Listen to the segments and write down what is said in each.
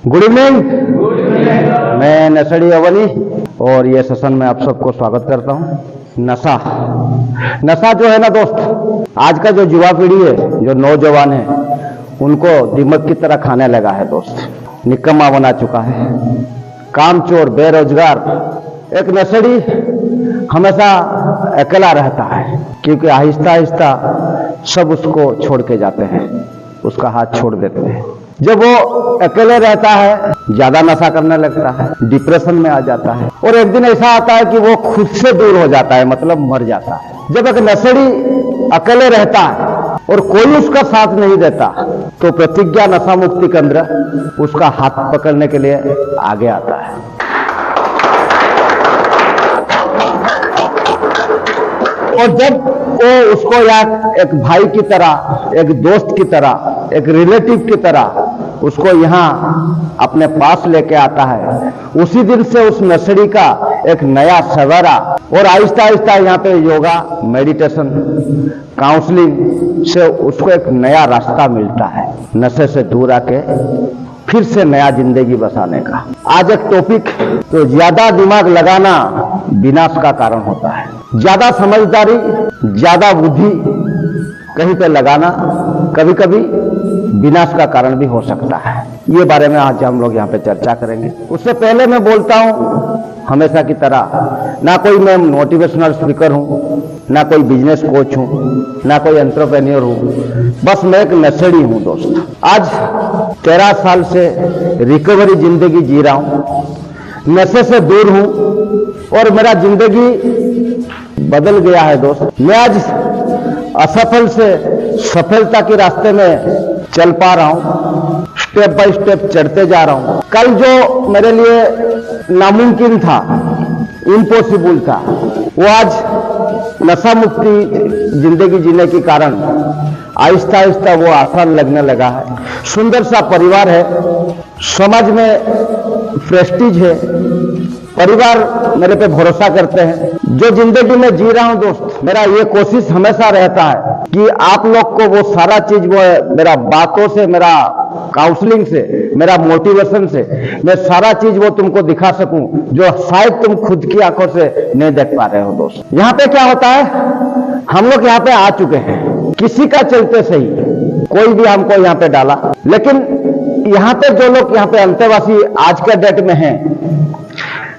Good evening. मैं नशड़ी अवनी और ये सेशन में आप सबको स्वागत करता हूँ। नशा जो है ना दोस्त, आज का जो युवा पीढ़ी है, जो नौजवान है, उनको दिमाग की तरह खाने लगा है दोस्त। निकम्मा बना चुका है, कामचोर, बेरोजगार। एक नशड़ी हमेशा अकेला रहता है क्योंकि आहिस्ता आहिस्ता सब उसको छोड़ के जाते हैं, उसका हाथ छोड़ देते हैं। जब वो अकेले रहता है, ज्यादा नशा करने लगता है, डिप्रेशन में आ जाता है और एक दिन ऐसा आता है कि वो खुद से दूर हो जाता है, मतलब मर जाता है। जब एक नशेड़ी अकेले रहता है और कोई उसका साथ नहीं देता, तो प्रतिज्ञा नशा मुक्ति केंद्र उसका हाथ पकड़ने के लिए आगे आता है। और जब वो उसको या एक भाई की तरह, एक दोस्त की तरह, एक रिलेटिव की तरह उसको यहाँ अपने पास लेके आता है, उसी दिन से उस नशेड़ी का एक नया सवेरा और आहिस्ता आहिस्ता यहाँ पे योगा, मेडिटेशन, काउंसलिंग से उसको एक नया रास्ता मिलता है नशे से दूर आके फिर से नया जिंदगी बसाने का। आज एक टॉपिक, तो ज्यादा दिमाग लगाना विनाश का कारण होता है। ज्यादा समझदारी, ज्यादा बुद्धि कहीं पे लगाना कभी कभी विनाश का कारण भी हो सकता है। ये बारे में आज हम लोग यहाँ पे चर्चा करेंगे। उससे पहले मैं बोलता हूँ, हमेशा की तरह, ना कोई मैं मोटिवेशनल स्पीकर हूँ, ना कोई बिजनेस कोच हूँ, ना कोई एंटरप्रेन्योर हूँ, बस मैं एक नशेड़ी हूँ दोस्त। आज 13 साल से रिकवरी जिंदगी जी रहा हूँ, नशे से दूर हूँ और मेरा जिंदगी बदल गया है दोस्त। मैं आज असफल से सफलता के रास्ते में चल पा रहा हूं, स्टेप बाय स्टेप चढ़ते जा रहा हूं। कल जो मेरे लिए नामुमकिन था, इम्पॉसिबल था, वो आज नशा मुक्ति जिंदगी जीने के कारण आहिस्ता आहिस्ता वो आसान लगने लगा है। सुंदर सा परिवार है, समाज में प्रेस्टीज है, परिवार मेरे पे भरोसा करते हैं। जो जिंदगी में जी रहा हूं दोस्त, मेरा ये कोशिश हमेशा रहता है कि आप लोग को वो सारा चीज, वो मेरा बातों से, मेरा काउंसलिंग से, मेरा मोटिवेशन से, मैं सारा चीज वो तुमको दिखा सकूं जो शायद तुम खुद की आंखों से नहीं देख पा रहे हो दोस्त। यहाँ पे क्या होता है, हम लोग यहाँ पे आ चुके हैं, किसी का चलते सही, कोई भी हमको यहाँ पे डाला, लेकिन यहाँ पे जो लोग यहाँ पे अंतेवासी आज के डेट में हैं,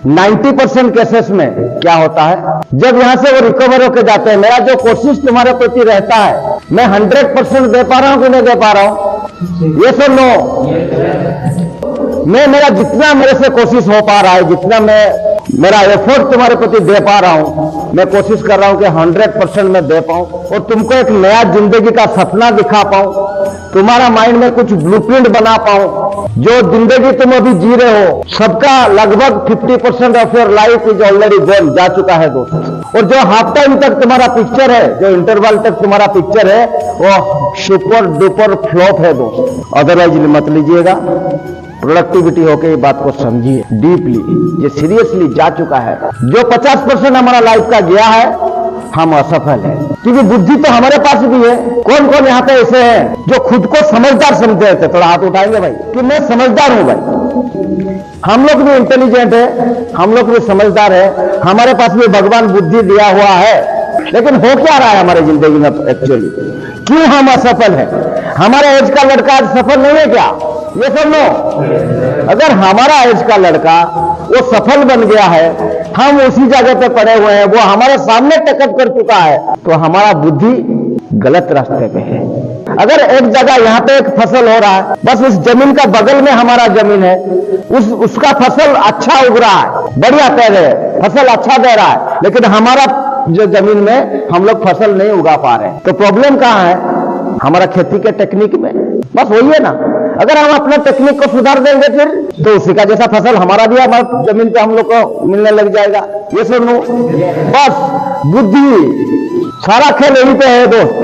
90% केसेस में क्या होता है, जब यहां से वो रिकवर होकर जाते हैं, मेरा जो कोशिश तुम्हारे प्रति रहता है, मैं 100% दे पा रहा हूं कि नहीं दे पा रहा हूं, ये सब नो। मैं मेरा जितना मेरे से कोशिश हो पा रहा है, जितना मैं मेरा एफर्ट तुम्हारे प्रति दे पा रहा हूं, मैं कोशिश कर रहा हूं कि 100% मैं दे पाऊं और तुमको एक नया जिंदगी का सपना दिखा पाऊं, तुम्हारा माइंड में कुछ ब्लूप्रिंट बना पाऊं। जो जिंदगी तुम अभी जी रहे हो, सबका लगभग 50% of your life is already gone, जा चुका है दोस्त। और जो हाफ टाइम तक तुम्हारा पिक्चर है, जो इंटरवल तक तुम्हारा पिक्चर है, वो सुपर डुपर फ्लॉप है दोस्त। अदरवाइज मत लीजिएगा, प्रोडक्टिविटी होके ये बात को समझिए डीपली, ये सीरियसली जा चुका है। जो 50% हमारा लाइफ का गया है, हम असफल हैं, क्योंकि बुद्धि तो हमारे पास भी है। कौन कौन यहाँ पे ऐसे हैं जो खुद को समझदार समझते थे? थोड़ा हाथ उठाएंगे भाई कि मैं समझदार हूं भाई। हम लोग भी इंटेलिजेंट है, हम लोग भी समझदार है, हमारे पास भी भगवान बुद्धि दिया हुआ है, लेकिन हो क्या रहा है हमारी जिंदगी में एक्चुअली? क्यों हम असफल हैं? हमारे एज का लड़का आज सफल नहीं है क्या? ये सब नो। अगर हमारा एज का लड़का वो सफल बन गया है, हम उसी जगह पे पड़े हुए हैं, वो हमारे सामने टकट कर चुका है, तो हमारा बुद्धि गलत रास्ते पे है। अगर एक जगह यहाँ पे एक फसल हो रहा है, बस उस जमीन का बगल में हमारा जमीन है, उसका फसल अच्छा उग रहा है, बढ़िया पैदा है, फसल अच्छा दे रहा है, लेकिन हमारा जो जमीन में हम लोग फसल नहीं उगा पा रहे हैं, तो प्रॉब्लम कहाँ है? हमारा खेती के टेक्निक में। बस वही है ना, अगर हम अपने टेक्निक को सुधार देंगे फिर तो उसी का जैसा फसल हमारा भी हमारे जमीन पे हम लोग को मिलने लग जाएगा। ये सुनो, बस बुद्धि, सारा खेल यहीं पे है दोस्त।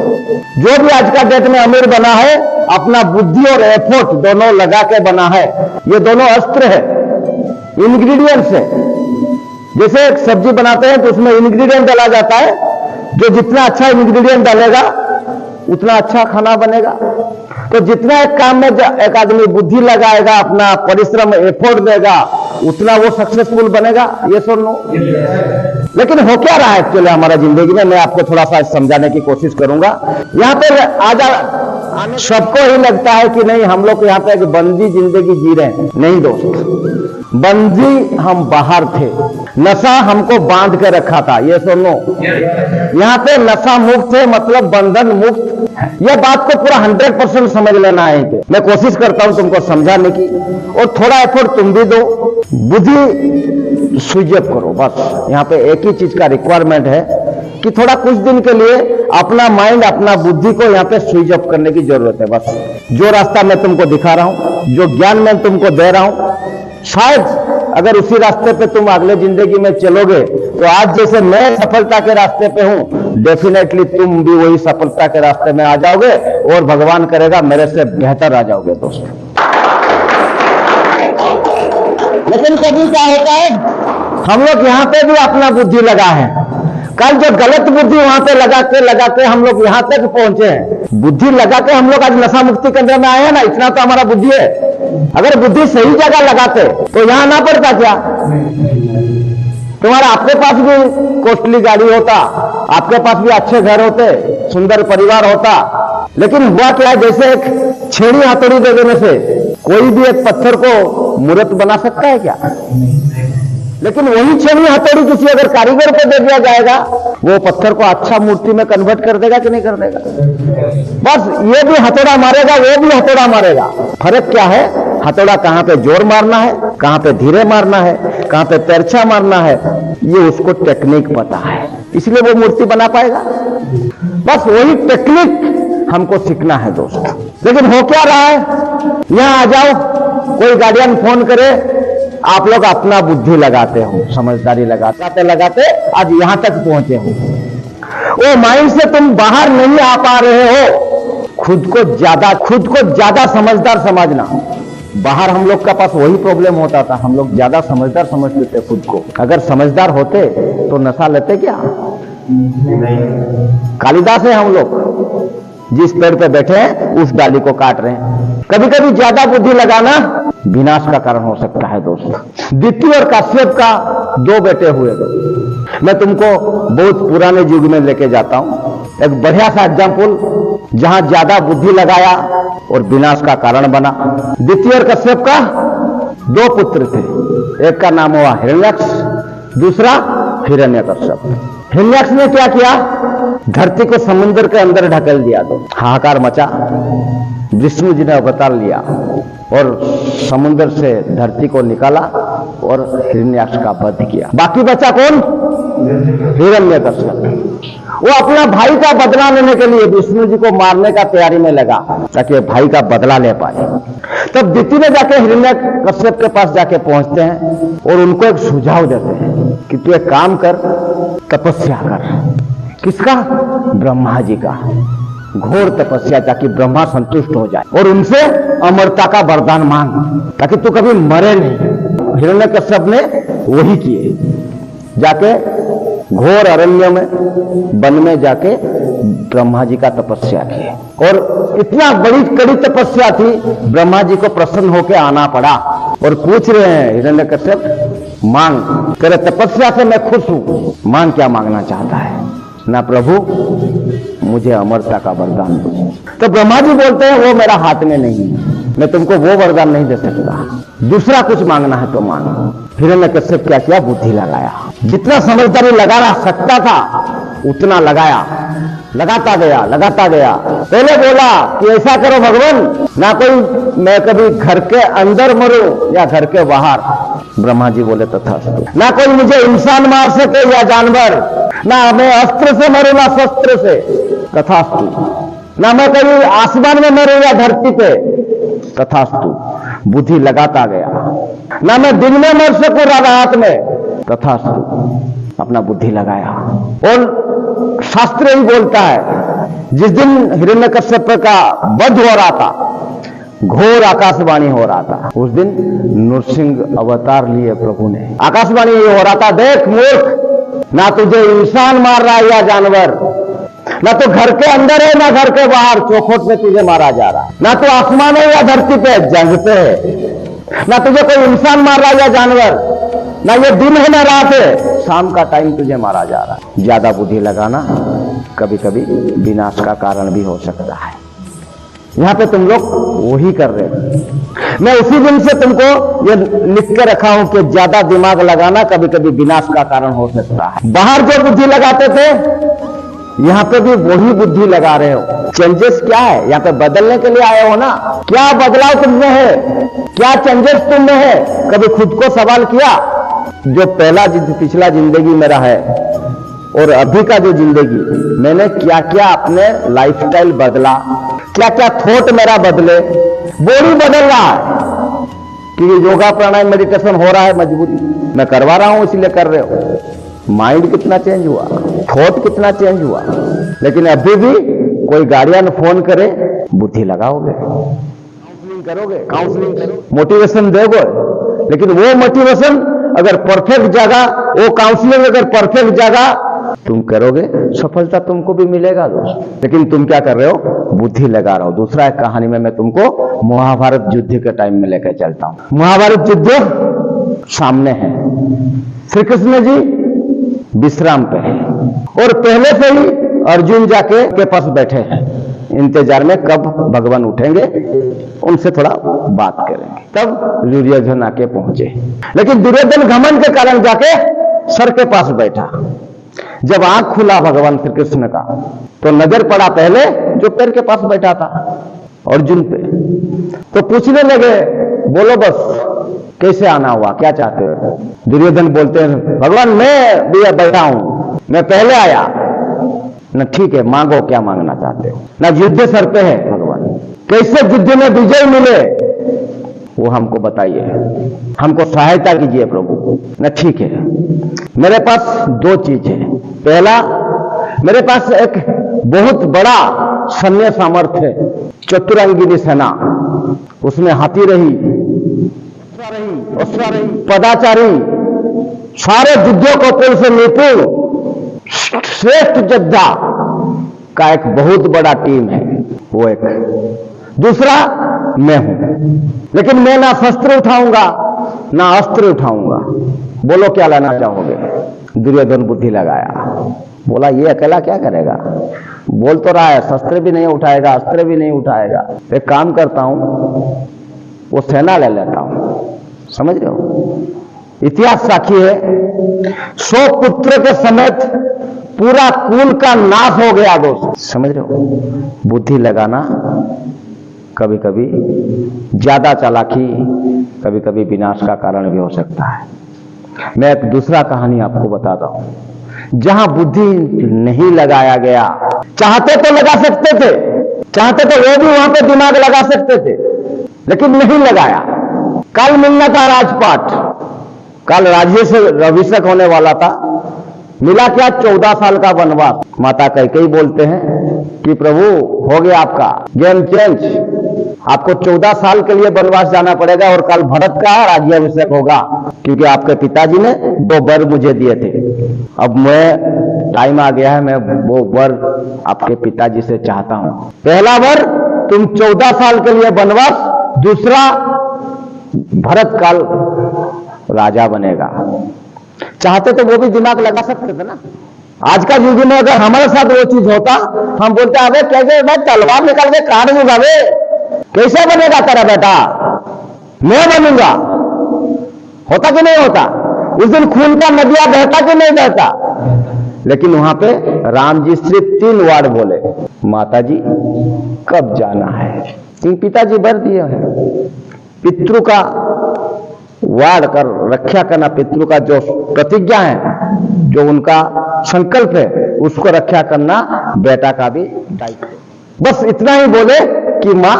जो भी आज का डेट में अमीर बना है, अपना बुद्धि और एफर्ट दोनों लगा के बना है। ये दोनों अस्त्र है, इंग्रेडिएंट्स है। जैसे एक सब्जी बनाते हैं तो उसमें इंग्रेडिएंट डाला जाता है, जो जितना अच्छा इंग्रेडिएंट डालेगा उतना अच्छा खाना बनेगा। तो जितना एक काम में एक आदमी बुद्धि लगाएगा, अपना परिश्रम एफर्ट देगा, उतना वो सक्सेसफुल बनेगा। ये सुन लो। लेकिन हो क्या रहा है एक्चुअली हमारा जिंदगी में, मैं आपको थोड़ा सा समझाने की कोशिश करूंगा। यहाँ पे आने सबको ही लगता है कि नहीं हम लोग यहाँ पे एक बंदी जिंदगी जी रहे हैं। नहीं दोस्त, बंदी हम बाहर थे, नशा हमको बांध के रखा था। ये सुनो, यहाँ पे नशा मुक्त है मतलब बंधन मुक्त। यह बात को पूरा 100% समझ लेना है। मैं कोशिश करता हूं तुमको समझाने की, और थोड़ा एफर्ट तुम भी दो, बुद्धि स्विच अप करो। बस यहाँ पे एक ही चीज का रिक्वायरमेंट है कि थोड़ा कुछ दिन के लिए अपना माइंड, अपना बुद्धि को यहाँ पे स्विच अप करने की जरूरत है। बस जो रास्ता मैं तुमको दिखा रहा हूं, जो ज्ञान मैं तुमको दे रहा हूं, शायद अगर उसी रास्ते पे तुम अगले जिंदगी में चलोगे तो आज जैसे मैं सफलता के रास्ते पे हूं, डेफिनेटली तुम भी वही सफलता के रास्ते में आ जाओगे, और भगवान करेगा मेरे से बेहतर आ जाओगे दोस्तों। लेकिन कभी क्या होता है, हम लोग यहाँ पे भी अपना बुद्धि लगा है। कल जो गलत बुद्धि वहां पे लगा के हम लोग यहां तक पहुंचे हैं। बुद्धि लगा के हम लोग आज नशा मुक्ति केंद्र में आए हैं ना, इतना तो हमारा बुद्धि है। अगर बुद्धि सही जगह लगाते तो यहां ना पड़ता क्या? तुम्हारा आपके पास भी कॉस्टली गाड़ी होता, आपके पास भी अच्छे घर होते, सुंदर परिवार होता। लेकिन हुआ क्या है, जैसे एक छेड़ी हथौड़ी दे देने से कोई भी एक पत्थर को मूर्त बना सकता है क्या? लेकिन वही छेड़ी हथौड़ी किसी अगर कारीगर को दे दिया जाएगा, वो पत्थर को अच्छा मूर्ति में कन्वर्ट कर देगा कि नहीं कर देगा? बस ये भी हथौड़ा मारेगा, वो भी हथौड़ा मारेगा। फर्क क्या है? हथौड़ा कहां पे जोर मारना है, कहां पे धीरे मारना है, कहां पे तिरछा मारना है, ये उसको टेक्निक पता है, इसलिए वो मूर्ति बना पाएगा। बस वही टेक्निक हमको सीखना है दोस्तों। लेकिन हो क्या रहा है, यहां आ जाओ, कोई गार्डियन फोन करे, आप लोग अपना बुद्धि लगाते हो, समझदारी लगाते आज यहां तक पहुंचे हो। वो माइंड से तुम बाहर नहीं आ पा रहे हो। खुद को ज्यादा समझदार समझना। बाहर हम लोग का पास वही प्रॉब्लम होता था, हम लोग ज्यादा समझदार समझते थे खुद को। अगर समझदार होते तो नशा लेते क्या? कालिदास है हम लोग, जिस पेड़ पे बैठे हैं उस डाली को काट रहे हैं। कभी कभी ज्यादा बुद्धि लगाना विनाश का कारण हो सकता है दोस्तों। दिति और काश्यप का 2 बेटे हुए। मैं तुमको बहुत पुराने युग में लेके जाता हूं, एक बढ़िया सा एग्जाम्पल जहां ज्यादा बुद्धि लगाया और विनाश का कारण बना। दिति और काश्यप का 2 पुत्र थे, एक का नाम हुआ हिरण्याक्ष, दूसरा हिरण्यकश्यप। हिरण्याक्ष ने क्या किया, धरती को समुद्र के अंदर ढकेल दिया। तो हाहाकार मचा, विष्णु जी ने अवतार लिया और समुद्र से धरती को निकाला और हिरण्याक्ष का वध किया। बाकी बचा कौन? हिरण्यकश्यप। वो अपना भाई का बदला लेने के लिए विष्णु जी को मारने का तैयारी में लगा ताकि भाई का बदला ले पाए। तब दिति ने जाके हिरण्यकश्यप के पास जाके पहुंचते हैं और उनको एक सुझाव देते हैं कि तू एक काम कर, तपस्या कर। किसका? ब्रह्मा जी का। घोर तपस्या, ताकि ब्रह्मा संतुष्ट हो जाए, और उनसे अमरता का वरदान मांग ताकि तू कभी मरे नहीं। हिरण्यकश्यप ने वही किए, जाके घोर अरण्य में, वन में जाके ब्रह्मा जी का तपस्या की। और इतना बड़ी कड़ी तपस्या थी, ब्रह्मा जी को प्रसन्न होकर आना पड़ा और पूछ रहे हैं हिरण्यकश्यप, मांग, तेरे तपस्या से मैं खुश हूं, मांग क्या मांगना चाहता है? ना प्रभु, मुझे अमरता का वरदान दो। तो ब्रह्मा जी बोलते हैं वो मेरा हाथ में नहीं है, मैं तुमको वो वरदान नहीं दे सकता, दूसरा कुछ मांगना है तो मांगो। हिरण्यकश्यप क्या किया? बुद्धि लगाया, जितना समझदारी लगा सकता था उतना लगाया, लगाता गया। पहले बोला कि ऐसा करो भगवान, ना कोई मैं कभी घर के अंदर मरूं या घर के बाहर। ब्रह्मा जी बोले तथास्तु। ना कोई मुझे इंसान मार सके या जानवर, ना मैं अस्त्र से मरूं ना शस्त्र से, तथास्तु। ना मैं कभी आसमान में मरूं या धरती पे, तथास्तु। बुद्धि लगाता गया। ना मैं दिन में मर सकूं या रात में, तथास्तु। अपना बुद्धि लगाया। और शास्त्र ही बोलता है, जिस दिन हिरण्यकश्यप का वध हो रहा था, घोर आकाशवाणी हो रहा था, उस दिन नृसिंह अवतार लिए प्रभु ने। आकाशवाणी ये हो रहा था, देख मूर्ख, ना तुझे इंसान मार रहा है या जानवर, ना तो घर के अंदर है ना घर के बाहर, चौखट में तुझे मारा जा रहा है। ना तो आसमान है या धरती पे, जंग पे है। ना तुझे कोई इंसान मार रहा है या जानवर, ना ये दिन है ना रात है, शाम का टाइम तुझे मारा जा रहा है। ज्यादा बुद्धि लगाना कभी कभी विनाश का कारण भी हो सकता है। यहां पे तुम लोग वही कर रहे हो। मैं उसी दिन से तुमको ये लिख के रखा हूं कि ज्यादा दिमाग लगाना कभी कभी विनाश का कारण हो सकता है। बाहर जो बुद्धि लगाते थे यहां पे भी वही बुद्धि लगा रहे हो। चेंजेस क्या है? यहां पे बदलने के लिए आए हो ना। क्या बदलाव तुम में है? क्या चेंजेस तुम में है? कभी खुद को सवाल किया? जो पिछला जिंदगी मेरा है और अभी का जो जिंदगी, मैंने क्या क्या अपने लाइफस्टाइल बदला, क्या क्या थॉट मेरा बदले, बॉडी बदल रहा है कि योगा प्राणायाम मेडिटेशन हो रहा है, मजबूरी मैं करवा रहा हूं इसलिए कर रहे हो। माइंड कितना चेंज हुआ, थॉट कितना चेंज हुआ। लेकिन अभी भी कोई गार्डियन फोन करे, बुद्धि लगाओगे, काउंसलिंग करोगे, मोटिवेशन दोगे, लेकिन वो मोटिवेशन अगर परफेक्ट जगह, वो काउंसलिंग अगर परफेक्ट जगह तुम करोगे, सफलता तुमको भी मिलेगा दोस्त। लेकिन तुम क्या कर रहे हो? बुद्धि लगा रहे हो। दूसरा एक कहानी में मैं तुमको महाभारत युद्ध के टाइम में लेकर चलता हूं। महाभारत युद्ध सामने है, श्री कृष्ण जी विश्राम पे है और पहले से ही अर्जुन जाके के पास बैठे हैं इंतजार में, कब भगवान उठेंगे उनसे थोड़ा बात करेंगे। तब दुर्योधन आके पहुंचे, लेकिन दुर्योधन घमंड के कारण जाके सर के पास बैठा। जब आंख खुला भगवान श्री कृष्ण का तो नजर पड़ा पहले जो पैर के पास बैठा था अर्जुन पे। तो पूछने लगे, बोलो बस कैसे आना हुआ, क्या चाहते हो? दुर्योधन बोलते हैं, भगवान मैं भी बैठा हूं, मैं पहले आया ना। ठीक है, मांगो क्या मांगना चाहते हो ना। युद्ध सर पे है भगवान, कैसे युद्ध में विजय मिले वो हमको बताइए, हमको सहायता कीजिए प्रभु ना। ठीक है, मेरे पास दो चीज है। पहला, मेरे पास एक बहुत बड़ा सैन्य सामर्थ्य है, चतुरंगिनी सेना, उसमें हाथी रही, अश्वारही, पदाचारी, सारे युद्धों को पुल से निपुण श्रेष्ठ योद्धा का एक बहुत बड़ा टीम है, वो एक। दूसरा, मैं हूं, लेकिन मैं ना शस्त्र उठाऊंगा ना अस्त्र उठाऊंगा। बोलो क्या लेना चाहोगे? दुर्योधन बुद्धि लगाया, बोला ये अकेला क्या करेगा? बोल तो रहा है शस्त्र भी नहीं उठाएगा, अस्त्र भी नहीं उठाएगा। एक काम करता हूं, वो सेना ले लेता हूं। समझ रहे हो? इतिहास साक्षी है, 100 पुत्र के समेत पूरा कुल का नाश हो गया दोस्त। समझ रहे हो? बुद्धि लगाना कभी कभी ज्यादा चालाकी कभी कभी विनाश का कारण भी हो सकता है। मैं एक दूसरा कहानी आपको बताता हूं, जहां बुद्धि नहीं लगाया गया। चाहते तो लगा सकते थे, चाहते तो वो भी वहां पे दिमाग लगा सकते थे, लेकिन नहीं लगाया। कल मिलना था राजपाट, कल राज्य से अभिषेक होने वाला था, मिला क्या? 14 साल का वनवास। माता कैकेयी बोलते हैं कि प्रभु हो गया आपका गेम चेंज, आपको 14 साल के लिए वनवास जाना पड़ेगा और कल भरत का राज्याभिषेक होगा, क्योंकि आपके पिताजी ने 2 वर मुझे दिए थे। अब मैं टाइम आ गया है, मैं वो वर आपके पिताजी से चाहता हूं। पहला वर, तुम 14 साल के लिए वनवास, दूसरा भरत काल राजा बनेगा। चाहते तो वो भी दिमाग लगा सकते थे ना। आज का युग में अगर हमारे साथ वो चीज होता, हम बोलते अबे कैसे मैं तलवार निकाल के काट दूंगा, बे कैसे बनेगा तेरा बेटा, मैं बनूंगा। होता कि नहीं होता? उस दिन खून का नदिया बहता कि नहीं बहता? लेकिन वहां पे राम जी सिर्फ 3 वर्ड बोले, माता जी कब जाना है। पिताजी वर दिए हैं, पितृ का वार कर रक्षा करना, पितृ का जो प्रतिज्ञा है, जो उनका संकल्प है, उसको रक्षा करना बेटा का भी दायित्व। बस इतना ही बोले कि मां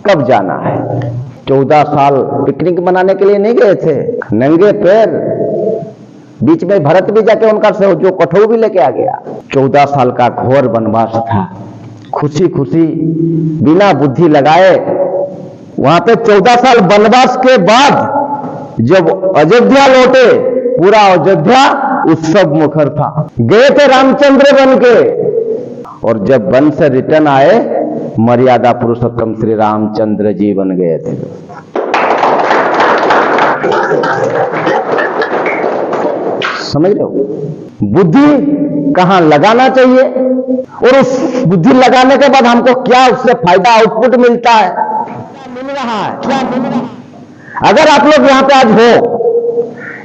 कब जाना है। 14 साल पिकनिक मनाने के लिए नहीं गए थे, नंगे पैर, बीच में भरत भी जाके उनका जो कठोर भी लेके आ गया। 14 साल का घोर वनवास था, खुशी खुशी बिना बुद्धि लगाए वहां पे 14 साल वनवास के बाद जब अयोध्या लौटे, पूरा अयोध्या उत्सव मुखर था। गए थे रामचंद्र बन के, और जब वन से रिटर्न आए, मर्यादा पुरुषोत्तम श्री रामचंद्र जी बन गए थे। समझ रहे हो? बुद्धि कहां लगाना चाहिए और उस बुद्धि लगाने के बाद हमको क्या उससे फायदा आउटपुट मिलता है, क्या मिल रहा है, क्या मिल रहा है। अगर आप लोग यहां पे आज हो,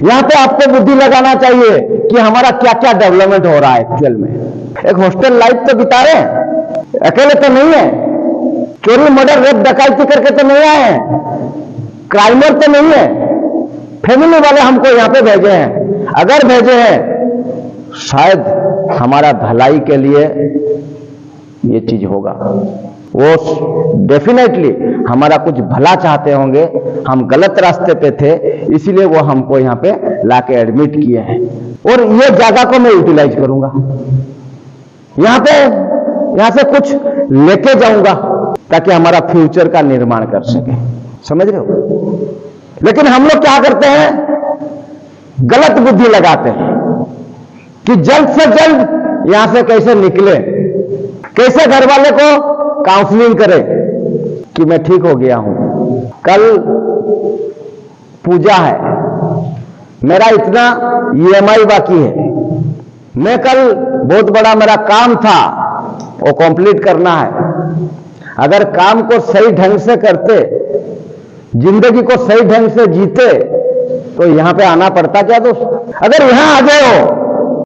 यहां पे आपको बुद्धि लगाना चाहिए कि हमारा क्या क्या डेवलपमेंट हो रहा है एक्चुअल में। एक हॉस्टल लाइफ तो बिता रहे हैं, अकेले तो नहीं है, चोरी मर्डर रेप डकैती करके तो नहीं आए हैं, क्राइमर तो नहीं है, फैमिली वाले हमको यहां पे भेजे हैं। अगर भेजे हैं शायद हमारा भलाई के लिए ये चीज होगा, वो डेफिनेटली हमारा कुछ भला चाहते होंगे। हम गलत रास्ते पे थे, इसीलिए वो हमको यहाँ पे लाके एडमिट किए हैं और ये जगह को मैं यूटिलाइज करूंगा, यहां से कुछ लेके जाऊंगा ताकि हमारा फ्यूचर का निर्माण कर सके। समझ रहे हो? लेकिन हम लोग क्या करते हैं, गलत बुद्धि लगाते हैं कि जल्द से जल्द यहां से कैसे निकले, कैसे घर वाले को काउंसलिंग करें कि मैं ठीक हो गया हूं, कल पूजा है, मेरा इतना EMI बाकी है, मैं कल बहुत बड़ा मेरा काम था वो कंप्लीट करना है। अगर काम को सही ढंग से करते, जिंदगी को सही ढंग से जीते तो यहां पे आना पड़ता क्या दोस्त? अगर यहां आ गए हो